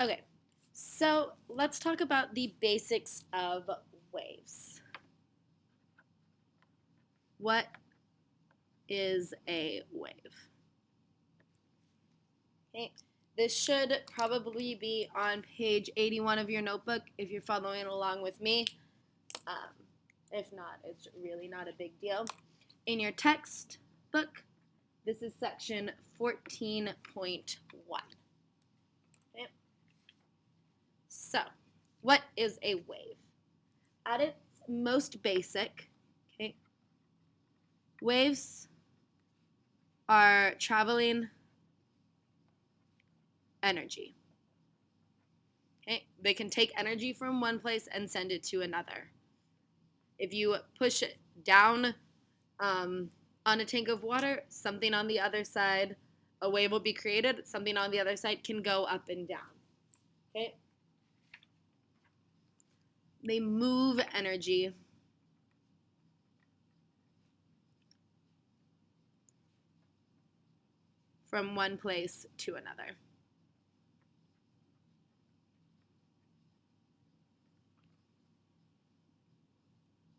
Okay, so let's talk about the basics of waves. What is a wave? Okay, this should probably be on page 81 of your notebook if you're following along with me. Um, if not, it's really not a big deal. In your textbook, this is section 14.1. Okay. So, what is a wave? At its most basic, okay, waves are traveling energy. Okay? They can take energy from one place and send it to another. If you push it down on a tank of water, something on the other side, a wave will be created. Something on the other side can go up and down. Okay? They move energy from one place to another.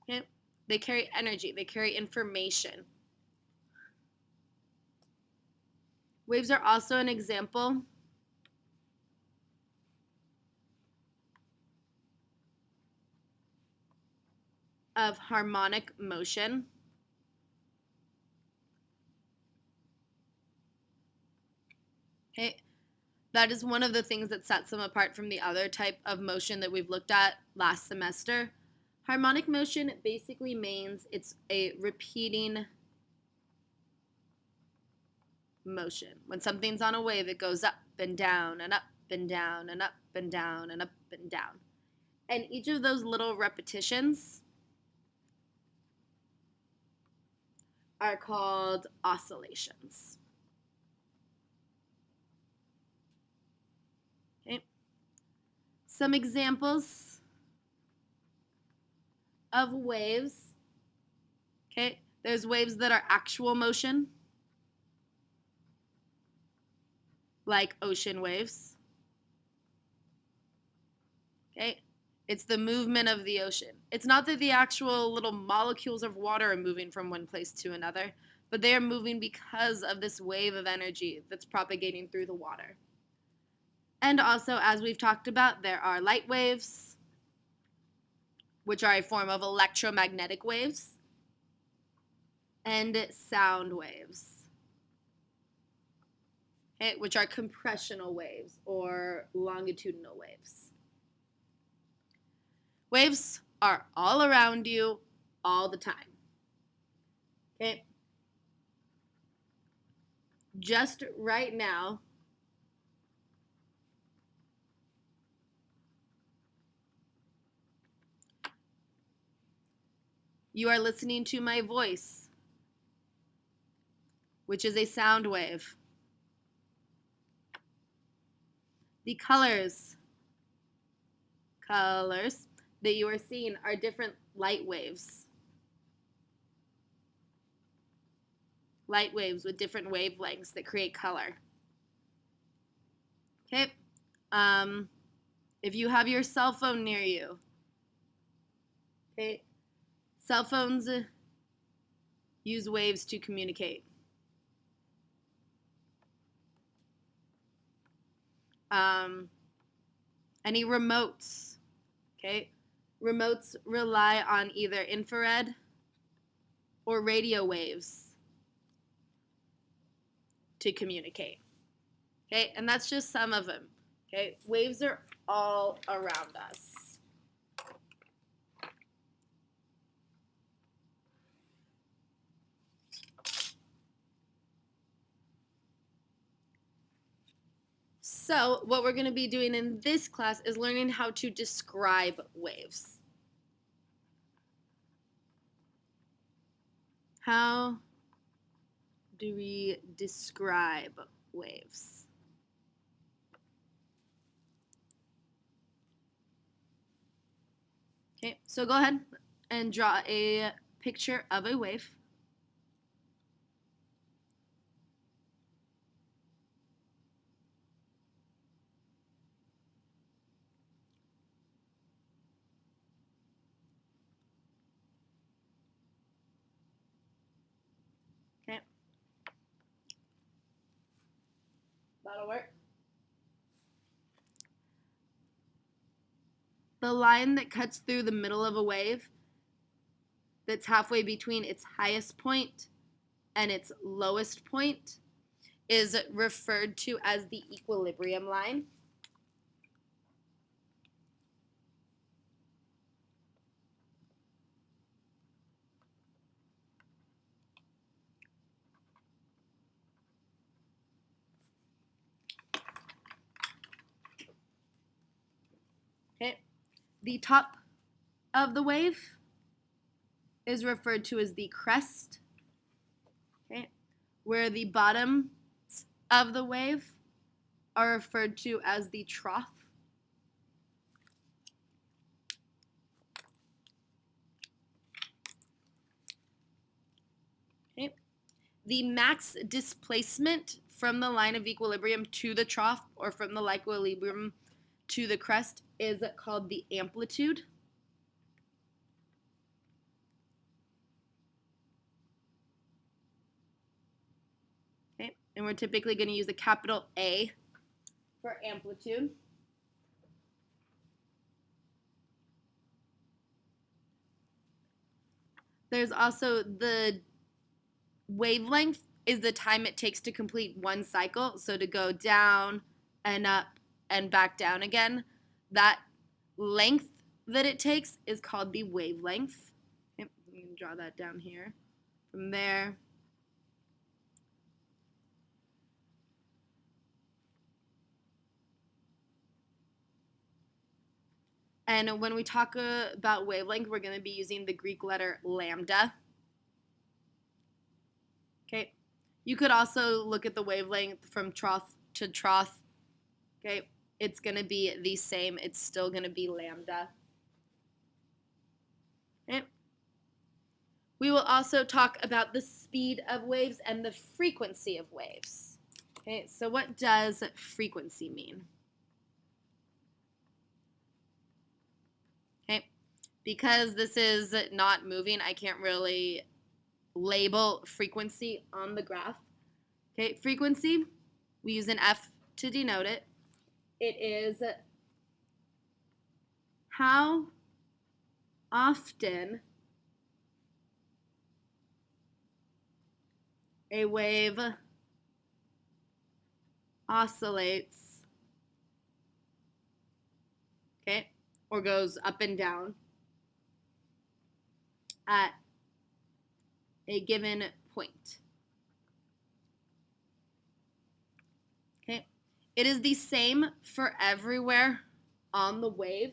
Okay? They carry energy, they carry information. Waves are also an example of harmonic motion. Okay? That is one of the things that sets them apart from the other type of motion that we've looked at last semester. Harmonic motion basically means it's a repeating motion. When something's on a wave, it goes up and down and up and down and up and down and up and down. And each of those little repetitions are called oscillations. Okay. Some examples of waves. Okay. There's waves that are actual motion, like ocean waves. Okay. It's the movement of the ocean. It's not that the actual little molecules of water are moving from one place to another, but they are moving because of this wave of energy that's propagating through the water. And also, as we've talked about, there are light waves, which are a form of electromagnetic waves, and sound waves, okay, which are compressional waves or longitudinal waves. Waves are all around you all the time. Okay? Just right now, you are listening to my voice, which is a sound wave. The colors that you are seeing are different light waves. Light waves with different wavelengths that create color. Okay? If you have your cell phone near you, okay, cell phones use waves to communicate. Any remotes, okay? Remotes rely on either infrared or radio waves to communicate, okay? And that's just some of them, okay? Waves are all around us. So what we're going to be doing in this class is learning how to describe waves. How do we describe waves? Okay, so go ahead and draw a picture of a wave. that'll work. The line that cuts through the middle of a wave that's halfway between its highest point and its lowest point is referred to as the equilibrium line. Okay. The top of the wave is referred to as the crest. Okay. Where the bottoms of the wave are referred to as the trough. Okay. The max displacement from the line of equilibrium to the trough, or from the equilibrium to the crest, is called the amplitude. Okay. And we're typically going to use a capital A for amplitude. There's also the wavelength is the time it takes to complete one cycle. So to go down and up and back down again, that length that it takes is called the wavelength. Okay, I'm going to draw that down here. From there, and when we talk about wavelength, we're going to be using the Greek letter lambda. Okay. You could also look at the wavelength from trough to trough. Okay. It's going to be the same. It's still going to be lambda. Okay. We will also talk about the speed of waves and the frequency of waves. Okay. So what does frequency mean? Okay. Because this is not moving, I can't really label frequency on the graph. Okay, frequency, we use an F to denote it. It is how often a wave oscillates, okay, or goes up and down at a given point. Okay, it is the same for everywhere on the wave.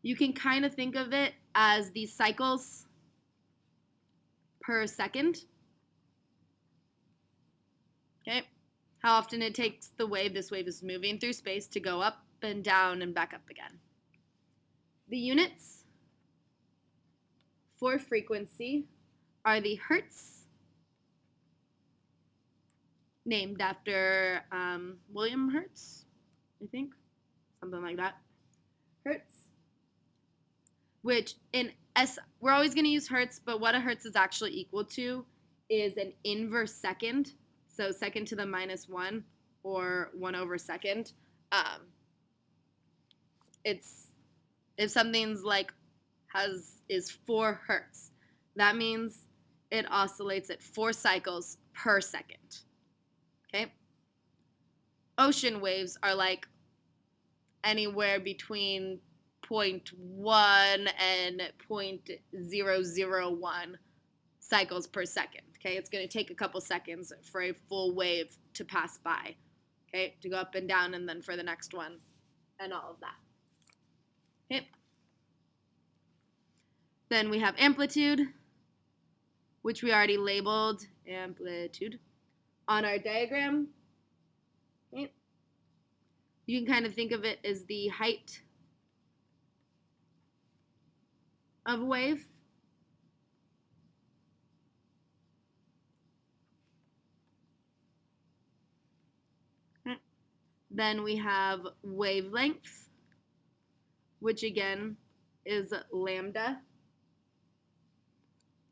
You can kind of think of it as the cycles per second. Okay, how often it takes the wave, this wave is moving through space, to go up and down and back up again. The units for frequency are the hertz, named after William Hertz, I think, something like that. Hertz, which in we're always going to use hertz, but what a hertz is actually equal to is an inverse second. So second to the -1, or 1/2. It's, if something's like is 4 hertz, that means it oscillates at 4 cycles per second. Okay? Ocean waves are like anywhere between 0.1 and 0.001 cycles per second. Okay, it's going to take a couple seconds for a full wave to pass by, okay, to go up and down, and then for the next one, and all of that. Okay. Then we have amplitude, which we already labeled amplitude on our diagram. Okay. You can kind of think of it as the height of a wave. Okay. Then we have wavelength, which again is lambda.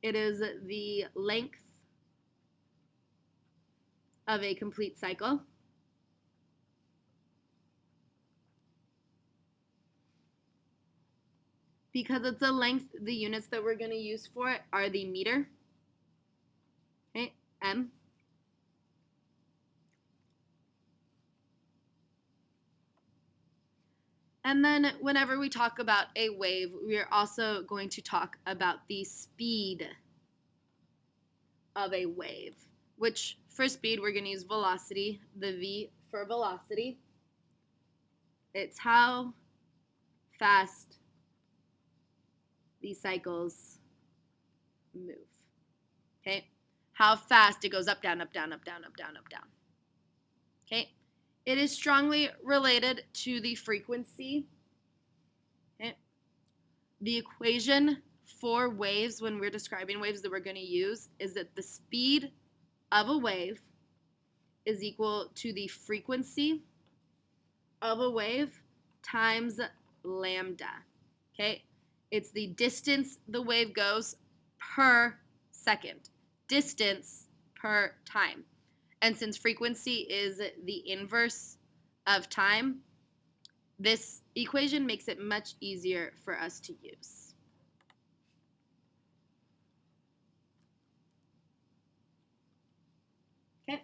It is the length of a complete cycle. Because it's a length, the units that we're going to use for it are the meter, okay, M. And then whenever we talk about a wave, we are also going to talk about the speed of a wave, which for speed, we're going to use velocity, the V for velocity. It's how fast these cycles move, okay? How fast it goes up, down, up, down, up, down, up, down, up, down, okay? It is strongly related to the frequency, okay? The equation for waves, when we're describing waves that we're going to use, is that the speed of a wave is equal to the frequency of a wave times lambda, okay? It's the distance the wave goes per second, distance per time. And since frequency is the inverse of time, this equation makes it much easier for us to use. Okay.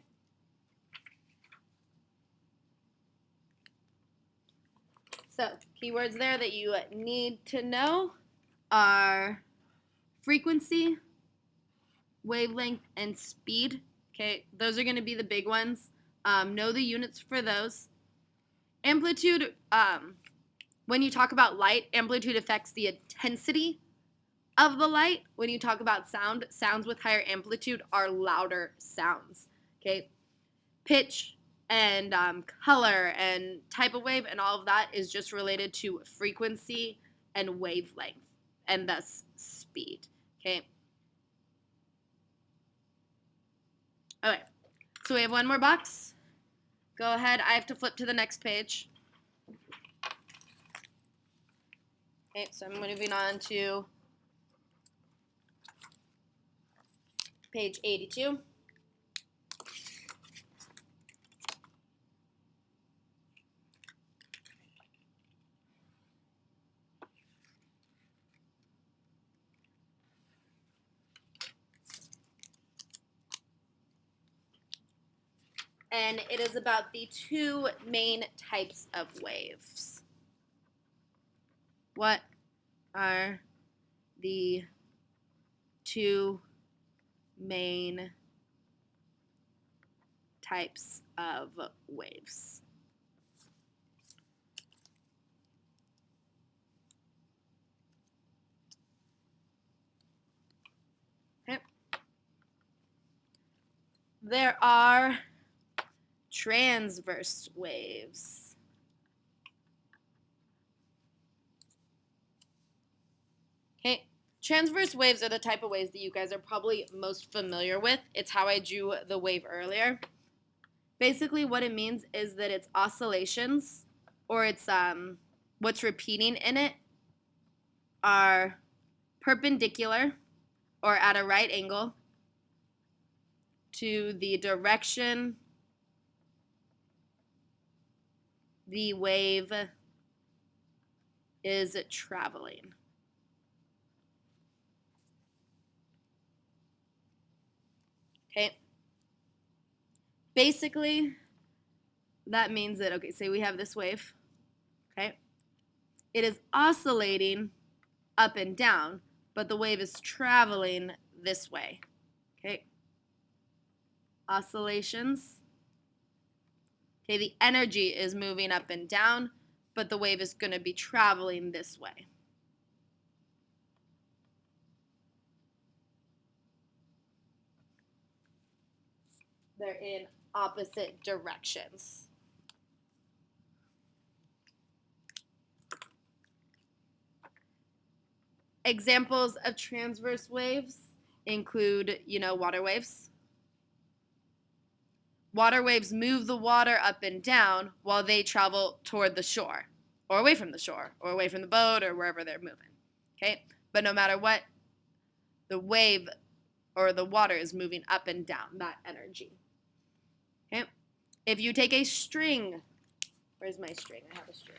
So, keywords there that you need to know are frequency, wavelength, and speed. Okay, those are going to be the big ones. Know the units for those. Amplitude, when you talk about light, amplitude affects the intensity of the light. When you talk about sound, sounds with higher amplitude are louder sounds. Okay, pitch and color and type of wave and all of that is just related to frequency and wavelength and thus speed. Okay. Okay, so we have one more box. Go ahead. I have to flip to the next page. Okay, so I'm moving on to page 82. And it is about the two main types of waves. What are the two main types of waves? Okay. There are transverse waves. Okay, transverse waves are the type of waves that you guys are probably most familiar with. It's how I drew the wave earlier. Basically, what it means is that it's oscillations, or it's what's repeating in it are perpendicular or at a right angle to the direction the wave is traveling. Okay. Basically, that means that, okay, say we have this wave, okay? It is oscillating up and down, but the wave is traveling this way, okay? Oscillations. Okay, the energy is moving up and down, but the wave is going to be traveling this way. They're in opposite directions. Examples of transverse waves include, water waves. Water waves move the water up and down while they travel toward the shore, or away from the shore, or away from the boat, or wherever they're moving. Okay? But no matter what, the wave or the water is moving up and down, that energy. Okay? If you take a string, where's my string? I have a string.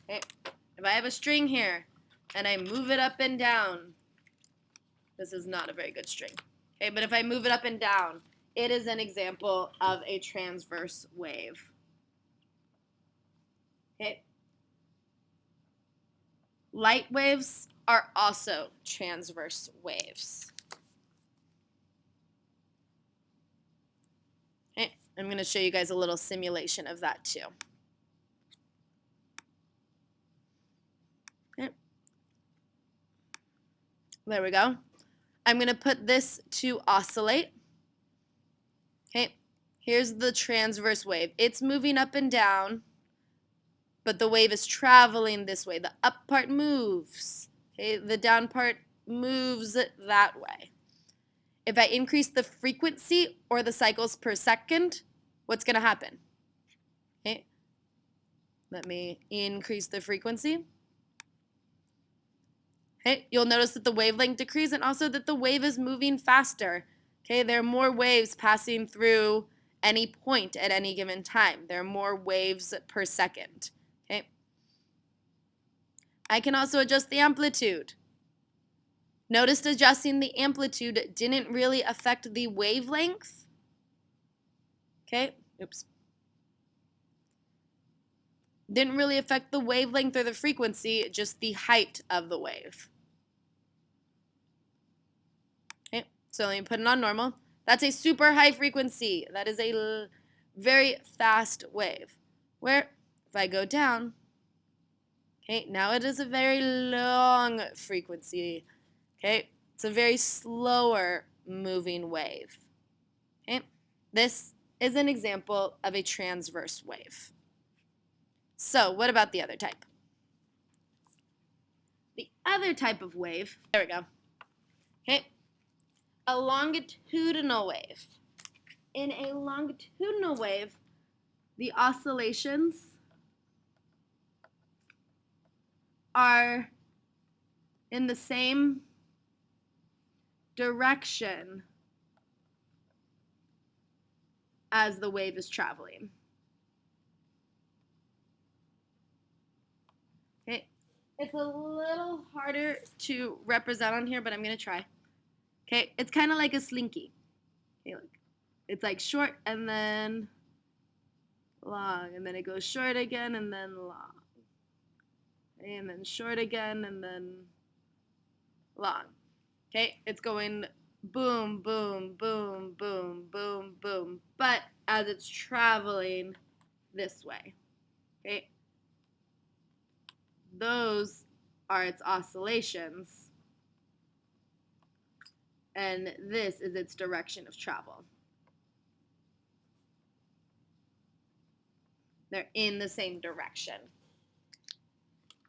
Okay? If I have a string here and I move it up and down, this is not a very good string. Okay, but if I move it up and down, it is an example of a transverse wave. Okay. Light waves are also transverse waves. Okay, I'm going to show you guys a little simulation of that too. Okay. There we go. I'm going to put this to oscillate. Okay, here's the transverse wave. It's moving up and down, but the wave is traveling this way. The up part moves. Okay, the down part moves that way. If I increase the frequency or the cycles per second, what's going to happen? Okay, let me increase the frequency. Okay, you'll notice that the wavelength decreases and also that the wave is moving faster. Okay, there are more waves passing through any point at any given time. There are more waves per second. Okay, I can also adjust the amplitude. Notice adjusting the amplitude didn't really affect the wavelength. Okay, oops. Didn't really affect the wavelength or the frequency, just the height of the wave. Okay, so let me put it on normal. That's a super high frequency. That is a very fast wave. Where if I go down, okay, now it is a very long frequency. Okay, it's a very slower moving wave. Okay, this is an example of a transverse wave. So what about the other type? The other type of wave, there we go. Okay, a longitudinal wave. In a longitudinal wave, the oscillations are in the same direction as the wave is traveling. Okay, it's a little harder to represent on here, but I'm going to try. Okay, it's kind of like a slinky. Okay, look. It's like short and then long, and then it goes short again and then long. Okay, and then short again and then long. Okay, it's going boom, boom, boom, boom, boom, boom, but as it's traveling this way. Okay, those are its oscillations, and this is its direction of travel. They're in the same direction.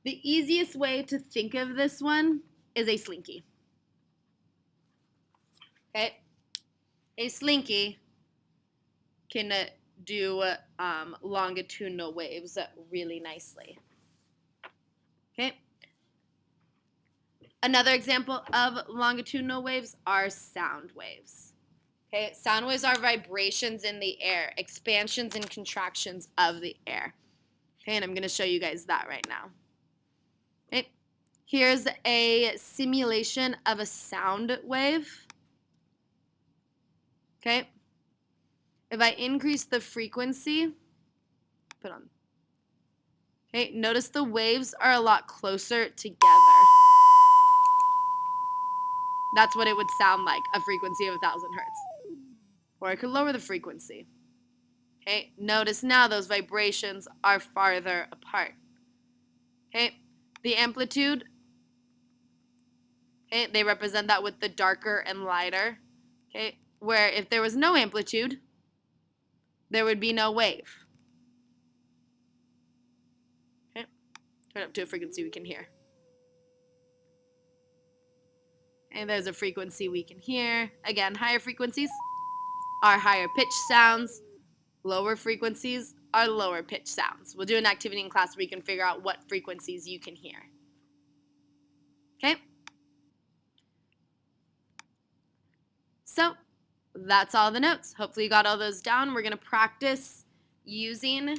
The easiest way to think of this one is a slinky. Okay, a slinky can do longitudinal waves really nicely. Okay. Another example of longitudinal waves are sound waves. Okay, sound waves are vibrations in the air, expansions and contractions of the air. Okay, and I'm going to show you guys that right now. Okay, here's a simulation of a sound wave. Okay, if I increase the frequency, put on. Okay, notice the waves are a lot closer together. That's what it would sound like, a frequency of 1,000 hertz. Or I could lower the frequency. Okay, notice now those vibrations are farther apart. Okay, the amplitude, okay, they represent that with the darker and lighter. Okay, where if there was no amplitude, there would be no wave. Okay, turn up to a frequency we can hear. And there's a frequency we can hear. Again, higher frequencies are higher pitch sounds. Lower frequencies are lower pitch sounds. We'll do an activity in class where you can figure out what frequencies you can hear. Okay? So that's all the notes. Hopefully you got all those down. We're going to practice using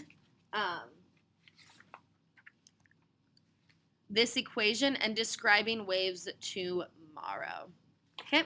this equation and describing waves tomorrow. Okay?